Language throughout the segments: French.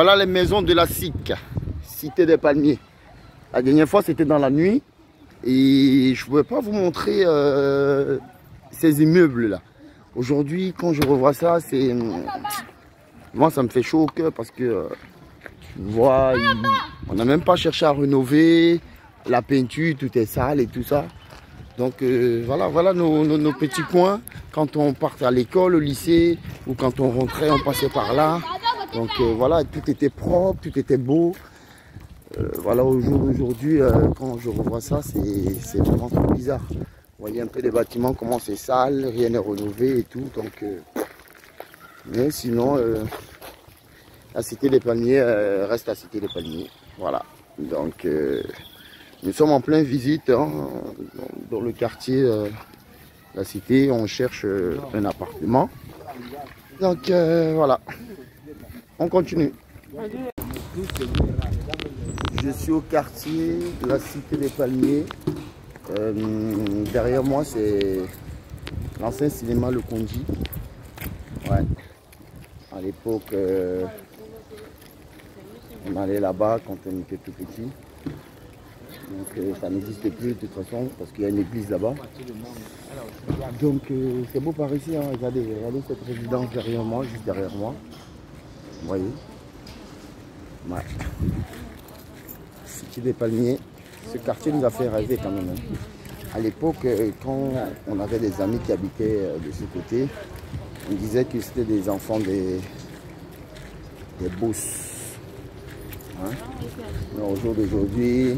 Voilà les maisons de la SIC, Cité des Palmiers. La dernière fois, c'était dans la nuit. Et je ne pouvais pas vous montrer ces immeubles-là. Aujourd'hui, quand je revois ça, c'est... Moi, ça me fait chaud au cœur parce que... tu vois, on n'a même pas cherché à rénover. La peinture, tout est sale et tout ça. Donc voilà nos petits coins. Quand on partait à l'école, au lycée, ou quand on rentrait, on passait par là. Donc voilà, tout était propre, tout était beau. Voilà, au jour d'aujourd'hui, quand je revois ça, c'est vraiment trop bizarre. Vous voyez un peu les bâtiments, comment c'est sale, rien n'est rénové et tout. Donc, mais sinon, la Cité des Palmiers reste la Cité des Palmiers. Voilà. Donc, nous sommes en pleine visite hein, dans le quartier la Cité. On cherche un appartement. Donc, voilà. On continue. Je suis au quartier de la Cité des Palmiers. Derrière moi, c'est l'ancien cinéma Le Conji. Ouais. À l'époque, on allait là-bas quand on était tout petit. Donc ça n'existe plus de toute façon parce qu'il y a une église là-bas. Donc c'est beau par ici. Hein. Regardez cette résidence derrière moi, juste derrière moi. Vous voyez. Ouais. Cité des Palmiers. Ce quartier nous a fait rêver quand même. Hein. À l'époque, quand on avait des amis qui habitaient de ce côté, on disait que c'était des enfants des boss. Hein? Mais au jour d'aujourd'hui,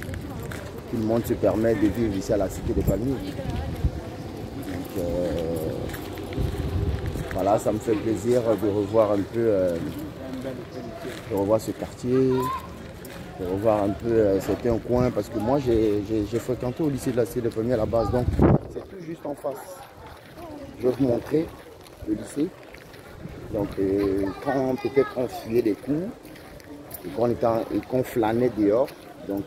tout le monde se permet de vivre ici à la Cité des Palmiers. Donc voilà, ça me fait plaisir de revoir un peu, de revoir ce quartier. De revoir un peu certains coins parce que moi j'ai fréquenté au lycée de la Cité des Palmiers à la base, donc c'est tout juste en face. Je vais vous montrer le lycée. Donc quand peut-être on fuyait des coups et qu'on flânait dehors, donc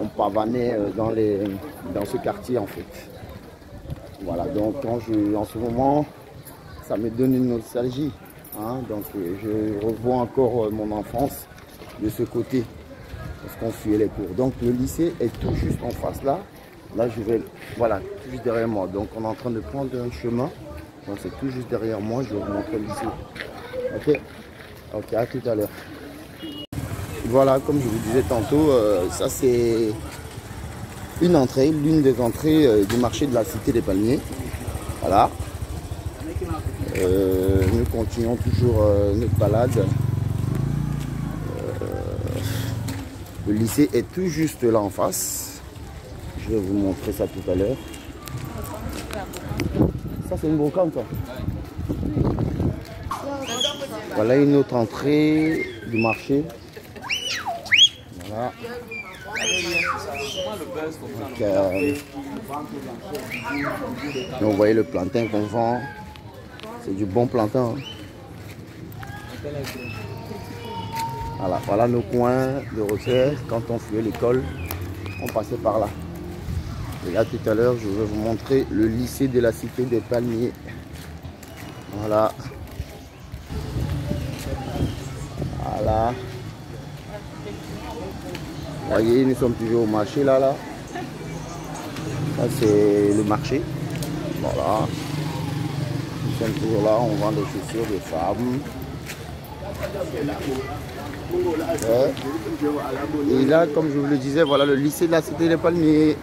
on pavanait dans ce quartier en fait. Voilà, donc en ce moment ça me donne une nostalgie, hein, donc je revois encore mon enfance de ce côté parce qu'on fuyait les cours. Donc le lycée est tout juste en face là. Là je vais, voilà, tout juste derrière moi. Donc on est en train de prendre un chemin. Donc c'est tout juste derrière moi. Je vais vous montrer le lycée. Ok, ok, à tout à l'heure. Voilà, comme je vous disais tantôt, ça c'est une entrée, l'une des entrées du marché de la Cité des Palmiers. Voilà. Nous continuons toujours notre balade. Le lycée est tout juste là en face. Je vais vous montrer ça tout à l'heure. Ça c'est une brocante. Voilà une autre entrée du marché. Voilà. Donc, vous voyez le plantain qu'on vend. C'est du bon plantain. Hein. Voilà, voilà nos coins de recherche. Quand on fuyait l'école, on passait par là. Et là tout à l'heure, je vais vous montrer le lycée de la Cité des Palmiers. Voilà. Voilà. Vous voyez, nous sommes toujours au marché là. Ça c'est le marché. Voilà. Nous sommes toujours là, on vend des chaussures de femmes. Et là, comme je vous le disais, voilà le lycée de la Cité des Palmiers.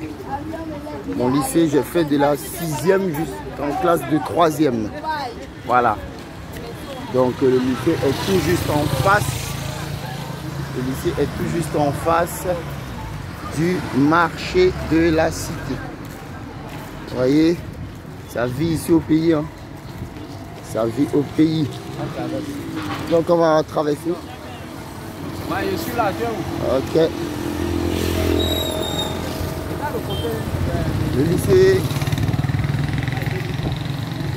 Mon lycée, j'ai fait de la 6e jusqu'en classe de 3e. Voilà. Donc le lycée est tout juste en face. Le lycée est tout juste en face du marché de la Cité. Vous voyez, ça vit ici au pays. Hein. Ça vit au pays. Donc on va traverser. Je suis là, ok. Le lycée.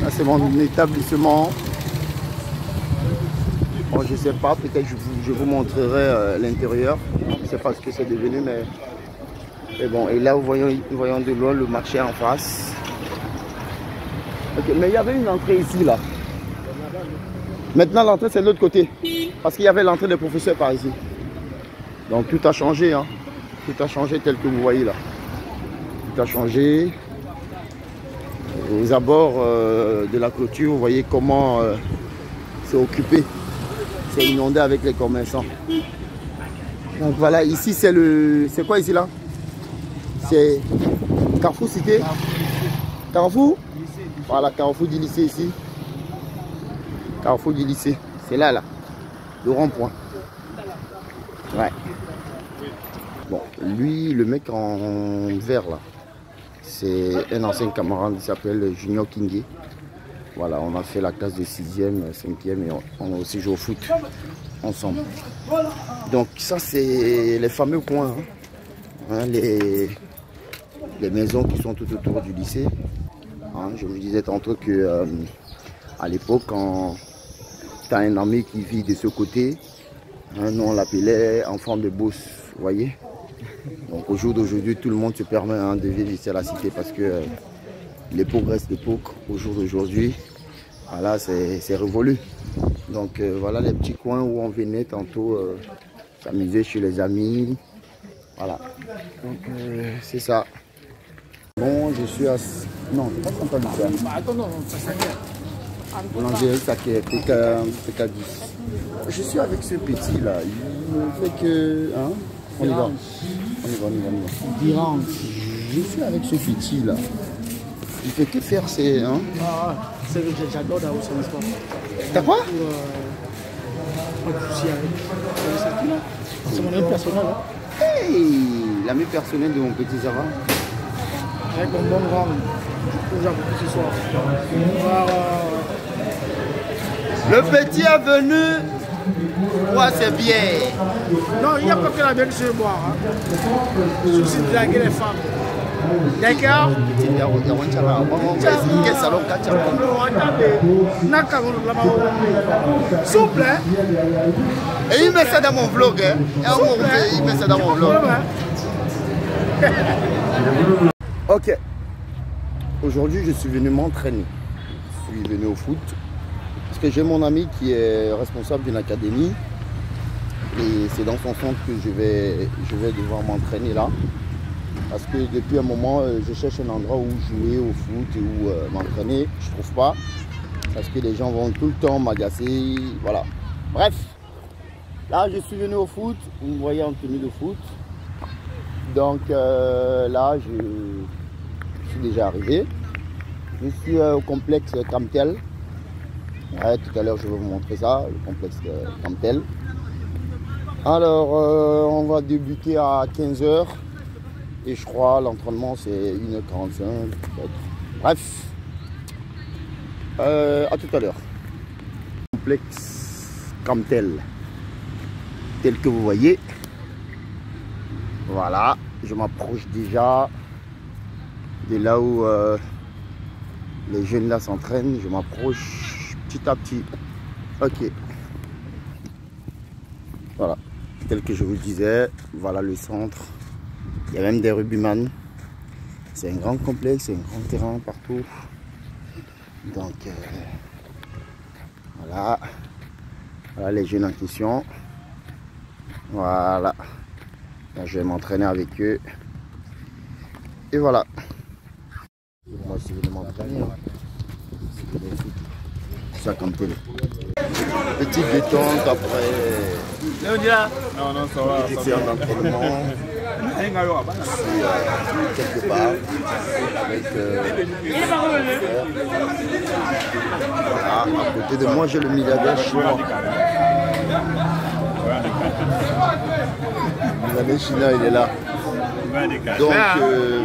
Là c'est mon établissement. Bon, je sais pas, peut-être je vous montrerai l'intérieur. Je ne sais pas ce que c'est devenu, mais bon. Et là, nous voyons de loin le marché en face. Ok, mais il y avait une entrée ici, là. Maintenant, l'entrée, c'est de l'autre côté. Parce qu'il y avait l'entrée des professeurs par ici. Donc tout a changé, hein. Tout a changé tel que vous voyez là. Tout a changé. Aux abords de la clôture, vous voyez comment c'est occupé. C'est inondé avec les commerçants. Donc voilà, ici c'est le... C'est quoi ici là? C'est Carrefour Cité. Carrefour? Voilà, Carrefour du lycée ici. Carrefour du lycée. C'est là, le rond-point. Ouais. Bon, lui, le mec en vert là, c'est un ancien camarade, il s'appelle Junior Kingé. Voilà, on a fait la classe de 6e, 5e et on a aussi joué au foot ensemble. Donc ça, c'est les fameux coins, hein, les maisons qui sont tout autour du lycée. Hein, je vous disais tantôt que à l'époque, quand tu as un ami qui vit de ce côté, hein, nous on l'appelait enfant de boss, vous voyez. Donc au jour d'aujourd'hui, tout le monde se permet de vivre ici à la cité parce que l'époque reste l'époque. Au jour d'aujourd'hui, voilà, c'est révolu. Donc voilà les petits coins où on venait tantôt s'amuser chez les amis. Voilà. Donc c'est ça. Bon, je suis à... Non, c'est pas sympa du tout. Attends, non, ça s'arrête. On dirait ça qui est PK10. Je suis avec ce petit là. Il ne fait que... Hein? On y va. On y va, on y va, on y va. Je suis avec ce petit là. Il fait que faire ses... Hein? C'est que j'adore d'avoir son sport. T'as quoi? C'est mon ami personnel. Hey! L'ami personnel de mon petit Zara. Avec mon bon grand. Du coup, j'appuie ce soir. Le petit est venu. Ouais, c'est bien. Non, il n'y a pas que la belle chez moi. Je suis aussi draguer les femmes. D'accord? S'il vous plaît. Et il met ça dans mon vlog. Hein. Il met ça dans mon vlog. Ok. Aujourd'hui, je suis venu m'entraîner. Je suis venu au foot. Parce que j'ai mon ami qui est responsable d'une académie. Et c'est dans son centre que je vais devoir m'entraîner là. Parce que depuis un moment, je cherche un endroit où jouer au foot et où m'entraîner. Je ne trouve pas. Parce que les gens vont tout le temps m'agacer. Voilà. Bref. Là, je suis venu au foot. Vous me voyez en tenue de foot. Donc là, je suis déjà arrivé. Je suis au complexe Camtel. Ouais, tout à l'heure, je vais vous montrer ça, le complexe Camtel. Alors, on va débuter à 15 h. Et je crois l'entraînement c'est 1h45 peut-être. Bref. À tout à l'heure. Complexe Camtel. Tel que vous voyez. Voilà. Je m'approche déjà de là où les jeunes là s'entraînent. Je m'approche petit à petit. Ok. Voilà. Tel que je vous le disais. Voilà le centre. Il y a même des rugbyman. C'est un grand complexe, c'est un grand terrain partout. Donc voilà. Voilà les jeunes en question. Voilà. Là, je vais m'entraîner avec eux. Et voilà. Moi je vais m'entraîner. Ça comme télé. Petite détente après. Non, non, ça va. Petite séance d'entraînement. Quelque part avec voilà, à côté de moi j'ai le milliardaire chinois. Le milliardaire chinois il est là. Donc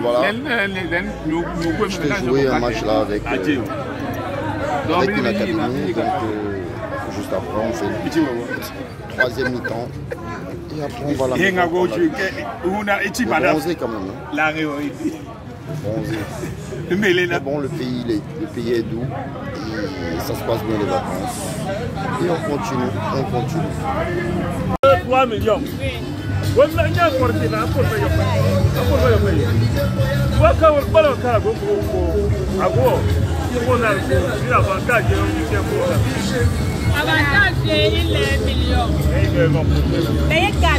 voilà, je vais jouer un match là avec une académie. Donc juste après on fait une petite troisième mi-temps. Et après on va la mettre bronzer quand même. Hein. Bronzer. Mais bon, le pays est doux et ça se passe bien les vacances. Et on continue. 3 millions. Avantage, il est million. Mais il y a un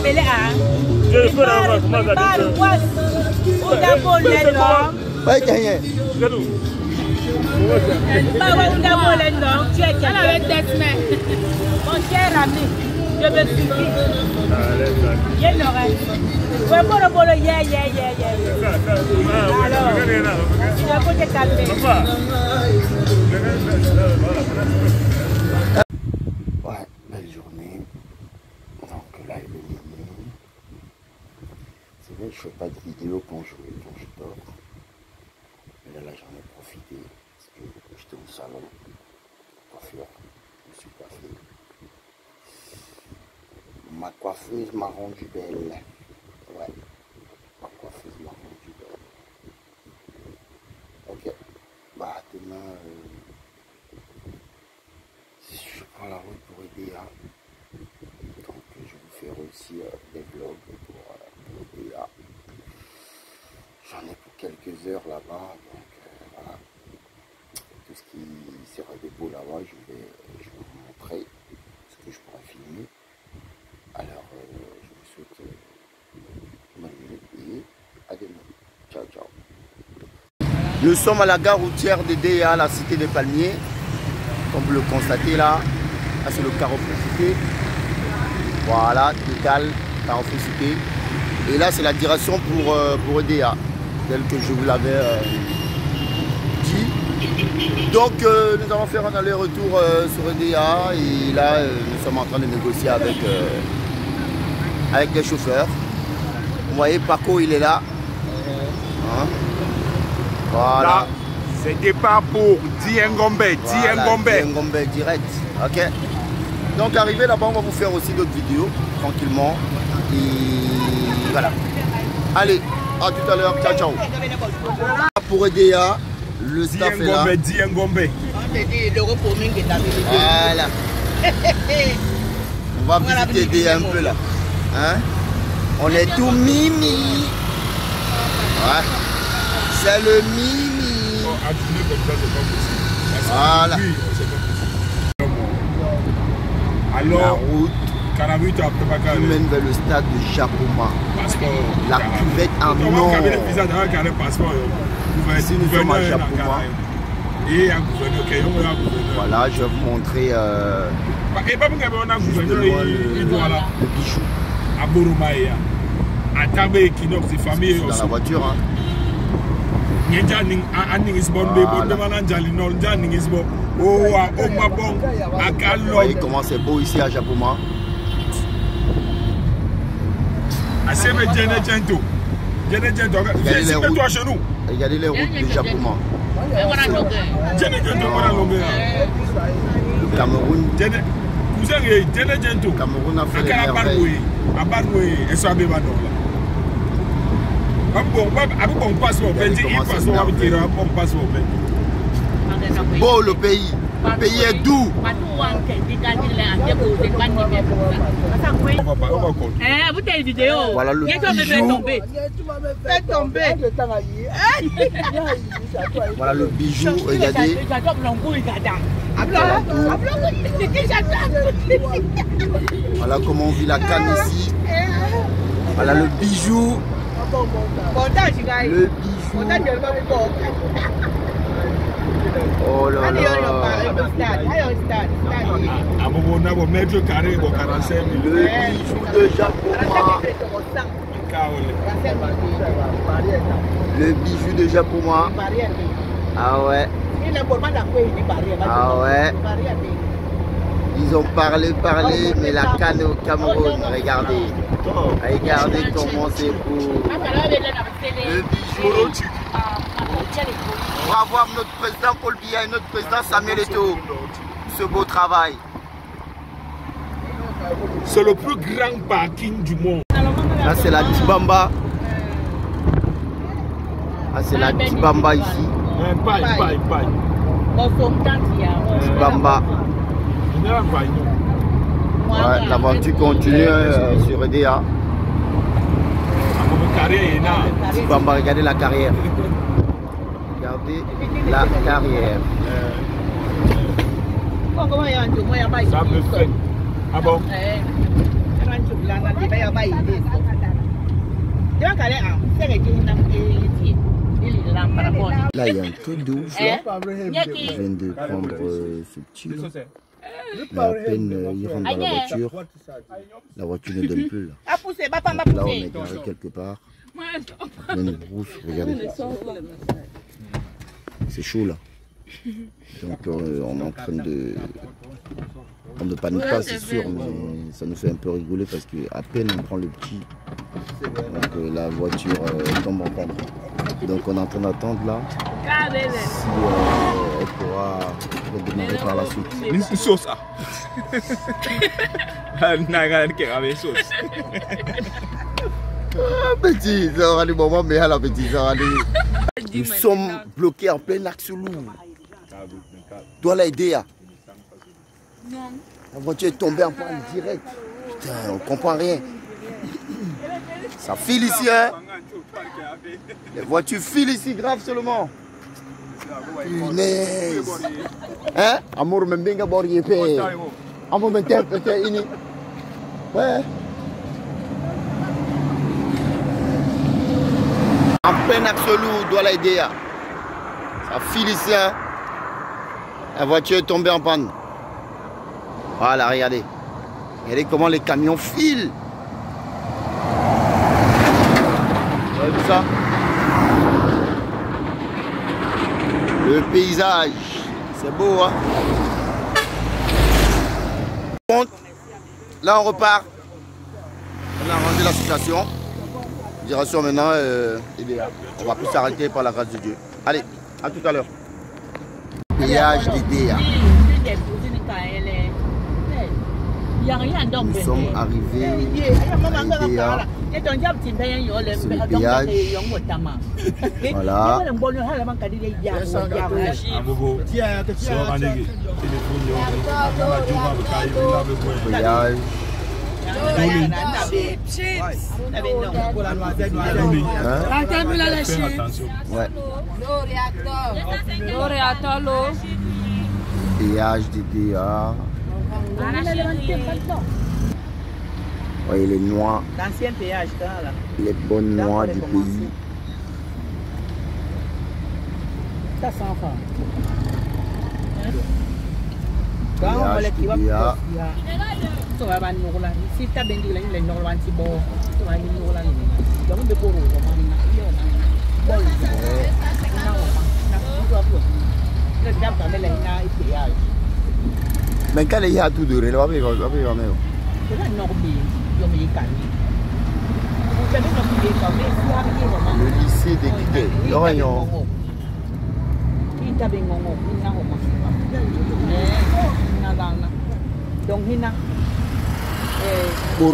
Je peux avoir comment ça dit. Mon cher ami, je me suis dit. Il y a une oreille. Alors, il faut te calmer. Ouais, belle journée. Donc là, il est minuit. C'est vrai que je fais pas de vidéo quand je dors. Mais là, j'en ai profité parce que j'étais au salon. Coiffure. Je me suis coiffé. Ma coiffeuse m'a rendu belle. Ouais. Ma coiffeuse m'a rendu belle. Ok. Bah, demain, je prends la route pour EDA. Donc, je vais vous faire aussi des vlogs pour EDA. J'en ai pour quelques heures là-bas. Donc, voilà. Tout ce qui sera de beau là-bas, je vais vous montrer ce que je pourrais filmer. Alors, je vous souhaite bonne nuit et à demain. Ciao, ciao. Nous sommes à la gare routière de DEA, la cité des Palmiers. Comme vous le constatez là, c'est le Carrefour Cité. Voilà, Total, Carrefour Cité. Et là, c'est la direction pour EDA, tel que je vous l'avais dit. Donc, nous allons faire un aller-retour sur EDA. Et là, nous sommes en train de négocier avec les chauffeurs. Vous voyez, Paco, il est là. Hein? Voilà. Là, c'est départ pour Diengombe. Diengombe direct. Ok. Donc, arrivé là-bas, on va vous faire aussi d'autres vidéos, tranquillement. Et voilà. Allez, à tout à l'heure. Ciao, ciao. Pour EDA, le staff est là. Diengombe. Voilà. On va visiter EDA un peu là. Hein? On est tout mimi. Ouais. C'est le mimi. Voilà. Alors, la route qui mène vers le stade de Japoma. La cuvette en or. Ici nous sommes à Japoma. Voilà, je vais vous montrer le bijou. Dans la voiture. Hein. Vous voyez comment c'est beau ici à Japoma. Regardez les routes de Japoma. Le Cameroun. Le Cameroun a fait des merveilles. Beau le pays. Le pays est doux. Voilà le bijou. Voilà le bijou, regardez. Voilà comment on vit la canne ici. Voilà le bijou. Le bijou. Oh là là. Le bijou de Japoma. Le bijou de Japoma. Ah ouais. Ah ouais. Ils ont parlé, mais la canne au Cameroun, regardez. Regardez comment c'est beau. Le bijou. On va voir notre président Paul Biya et notre président Samuel Eto'o. Ce beau travail. C'est le plus grand parking du monde. Là c'est la Tibamba. Là c'est la Tibamba ici. Tibamba. Ouais, l'aventure continue sur EDA. Tibamba, regardez la carrière. Regardez la carrière. Ça me fait. Ah bon? Là, il y a un truc de ouf là. Il vient de prendre ce petit là. Mais à peine il rentre dans la voiture ne donne plus là. Donc là, on est garé quelque part. Il y a une brousse, regardez. C'est chaud là. Donc on est en train de... On ne panique pas, c'est sûr, mais ça nous fait un peu rigoler parce qu'à peine on prend le petit, donc la voiture tombe en panne. Donc on est en train d'attendre là si elle pourra redémarrer par la suite. Une sauce. Petit, ça va aller moment, mais à la petite, ça va aller. Nous sommes bloqués en plein axe lourd. Dois l'aider. La voiture est tombée en panne direct. Putain, on comprend rien. Ça file ici, hein. Les voitures filent ici, grave seulement. Punaise. Hein? Amour, même bien d'abord, il est fait. Amour, même bien, peut-être, ini. Ouais. En plein axe lourd, doit l'aider. Ça file ici, hein. La voiture est tombée en panne. Voilà, regardez. Regardez comment les camions filent. Vous avez vu ça? Le paysage. C'est beau, hein? Là, on repart. On a arrangé la situation. Direction maintenant, on va plus s'arrêter par la grâce de Dieu. Allez, à tout à l'heure. Péage d'Idéa. Nous sommes arrivés à Idéa. C'est le péage. Voilà. Péage. Ouais. Péage d'Idéa. Voyez les noix, les bonnes noix du pays. Péage d'Idéa. Mais quand il y a tout de relais, le lycée des guides, l'Orient. Pour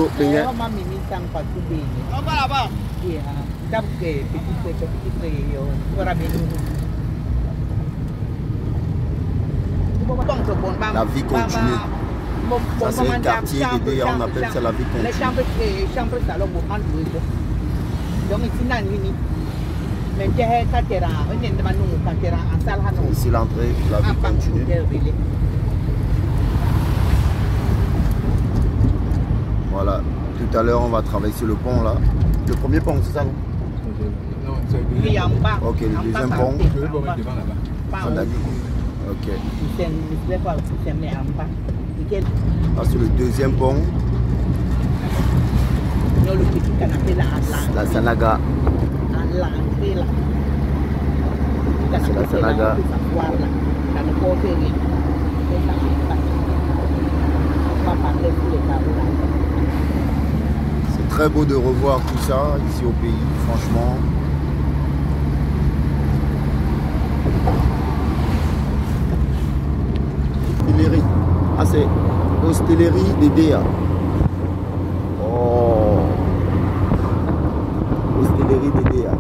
la vie continue. Ça c'est un quartier d'Idéa, on appelle ça la vie continue. Ici l'entrée, la vie continue. Voilà, tout à l'heure on va travailler sur le pont là. Le premier pont, c'est ça non? Ok, le deuxième pont. Ok. Ah, sur le deuxième pont. La Sanaga. C'est la Sanaga. C'est très beau de revoir tout ça ici au pays, franchement. Hostellerie. Ah, c'est Hostellerie d'Idéa. Oh. Hostellerie d'Idéa.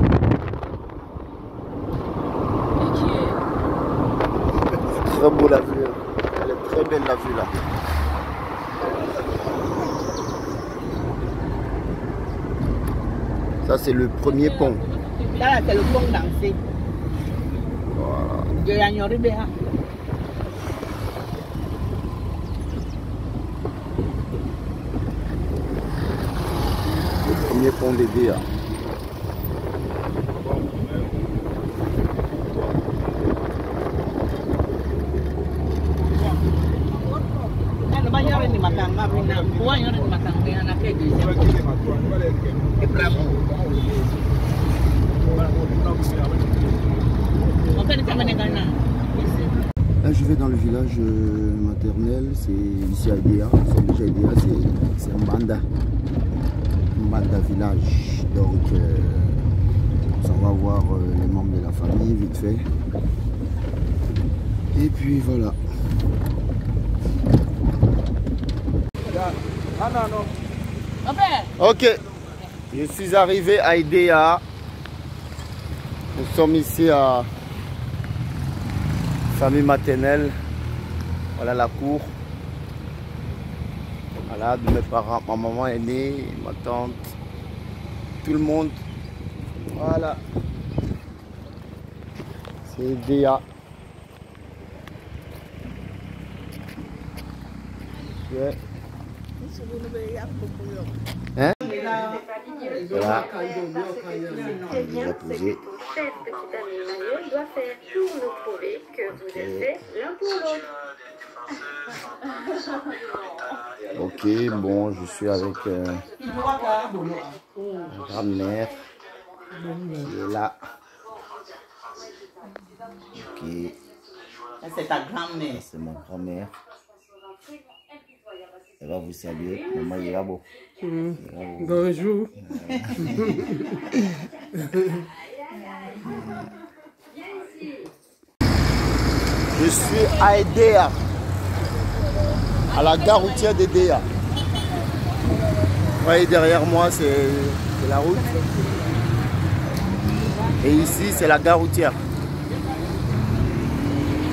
C'est très beau la vue. Elle est très belle la vue là. Ça c'est le premier pont. Là c'est le pont d'Ancé. Voilà. Premier pont d'Aidea. Là, je vais dans le village maternel, c'est ici à Aidea, c'est déjà Aidea, c'est Mbanda village. Donc, on va voir les membres de la famille vite fait. Et puis voilà. Ok, je suis arrivé à Aidea. Nous sommes ici à famille maternelle. Voilà la cour. Voilà, de mes parents, ma maman est née, ma tante, tout le monde. Voilà. C'est Aidea. Yeah. Hein? Voilà. On va poser. Doit faire pour nous prouver que vous êtes faits l'un pour l'autre. Ok, bon, je suis avec ma grand-mère qui est là. Ok. C'est ta grand-mère. C'est ma grand-mère. Elle va vous saluer. Maman Irabo. Bonjour. Je suis à Aidea, à la gare routière d'Aidea. Vous voyez derrière moi, c'est la route. Et ici, c'est la gare routière.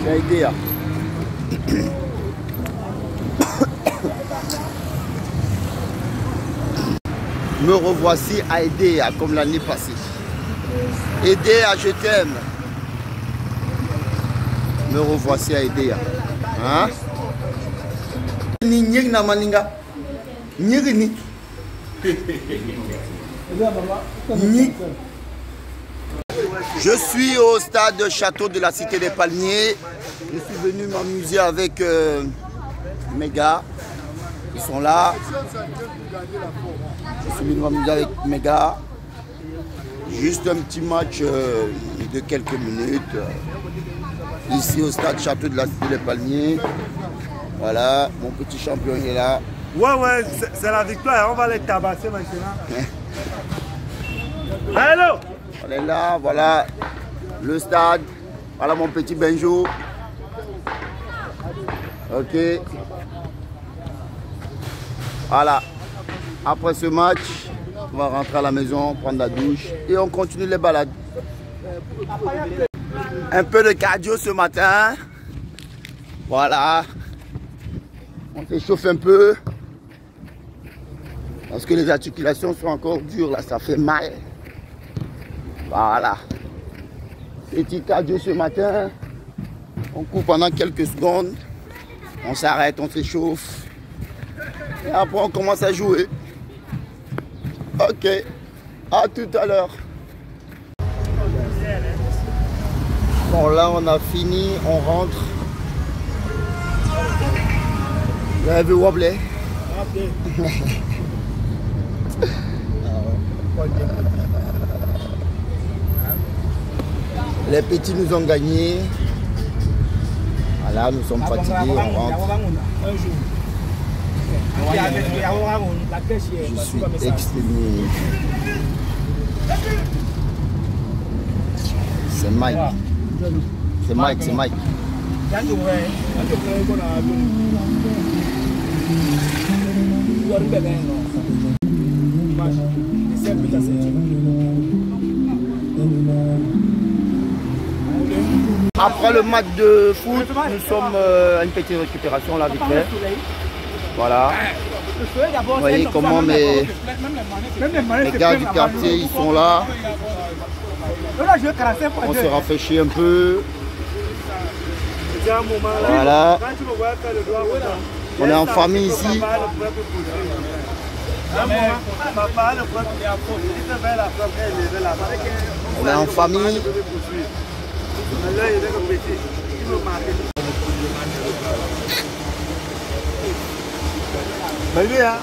C'est à Aidea. Me revoici à Aidea comme l'année passée. Aidea, je t'aime. Me revoici à Aidea. Hein? Je suis au stade de Château de la Cité des Palmiers. Je suis venu m'amuser avec mes gars. Ils sont là. Je suis venu m'amuser avec mes gars. Juste un petit match de quelques minutes. Ici au stade Château de la Cité des Palmiers. Voilà, mon petit champion est là. Ouais, c'est la victoire. On va les tabasser maintenant. Allô? On est là, voilà le stade. Voilà mon petit Benjo. Ok. Voilà. Après ce match, on va rentrer à la maison, prendre la douche et on continue les balades. Un peu de cardio ce matin. Voilà. On s'échauffe un peu. Parce que les articulations sont encore dures là, ça fait mal. Voilà. Petit cardio ce matin. On court pendant quelques secondes. On s'arrête, on s'échauffe. Et après on commence à jouer. Ok. À tout à l'heure. Bon là on a fini, on rentre. Vous avez vu Wobbly? Les petits nous ont gagné. Voilà, nous sommes fatigués, on rentre. Je suis exténué. C'est Mike. C'est Mike, c'est Mike. Après le match de foot, nous sommes à une petite récupération là vite fait. Voilà. Vous voyez comment mes gars du quartier ils sont là. On se rafraîchit un peu. Voilà. On est en famille ici. Papa, le problème, il était vers la femme, elle levait la main. On est en famille. Là, il est comme petit. Il me marque. Mais lui, hein.